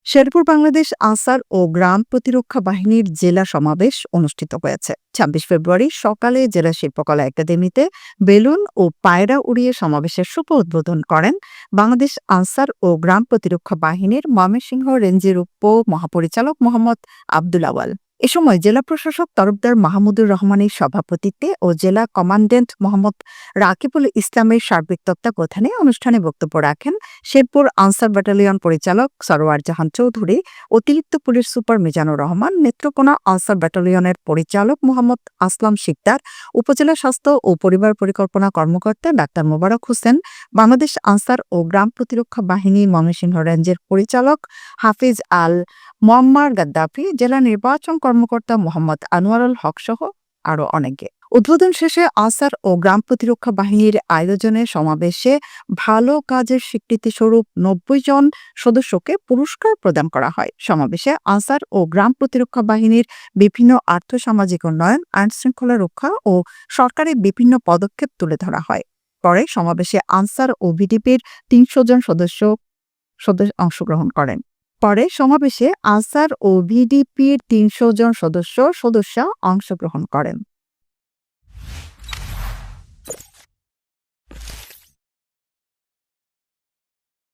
শেরপুর বাংলাদেশ আনসার ও গ্রাম প্রতিরক্ষা বাহিনীর জেলা সমাবেশ অনুষ্ঠিত হয়েছে ২৬ ফেব্রুয়ারি সকালে জেলা শিল্পকলা একাডেমিতে বেলুন ও পায়রা উড়িয়ে সমাবেশের শুভ উদ্বোধন করেন বাংলাদেশ আনসার ও গ্রাম প্রতিরক্ষা বাহিনীর ময়মনসিংহ রেঞ্জের উপ মহাপরিচালক মোহাম্মদ আব্দুল আওয়াল। এ সময় জেলা প্রশাসক তরফদার মাহমুদুর রহমানের সভাপতিত্বে ও জেলা কমান্ড্যান্ট মোহাম্মদ রাকিবুল ইসলামের সার্বিক তত্ত্বাবধানে অনুষ্ঠানে বক্তব্য রাখেন শেরপুর আনসার ব্যাটালিয়ন পরিচালক সরোয়ার জাহান চৌধুরী, অতিরিক্ত পুলিশ সুপার মিজানুর রহমান, নেত্রকোনা আনসার ব্যাটালিয়নের পরিচালক মোহাম্মদ আসলাম শিকদার, উপজেলা স্বাস্থ্য ও পরিবার পরিকল্পনা কর্মকর্তা ডাক্তার মোবারক হোসেন, বাংলাদেশ আনসার ও গ্রাম প্রতিরক্ষা বাহিনী ময়মনসিংহ রেঞ্জের পরিচালক হাফিজ আল মোয়াম্মার গাদ্দাফি, জেলা নির্বাচন কর্মকর্তা মোহাম্মদ আনোয়ারুল হক সহ আরও অনেকে। উদ্বোধন শেষে আনসার ও গ্রাম প্রতিরক্ষা বাহিনীর আয়োজনে সমাবেশে ভালো কাজের স্বীকৃতিস্বরূপ ৯০ জন সদস্যকে পুরস্কার প্রদান করা হয়। সমাবেশে আনসার ও গ্রাম প্রতিরক্ষা বাহিনীর বিভিন্ন আর্থসামাজিক উন্নয়ন, আইনশৃঙ্খলা রক্ষা ও সরকারি বিভিন্ন পদক্ষেপ তুলে ধরা হয়। পরে সমাবেশে আনসার ও ভিডিপির ৩০০ জন সদস্য অংশগ্রহণ করেন। পরে সমাবেশে আনসার ও ভিডিপির ৩০০ জন সদস্যা অংশগ্রহণ করেন।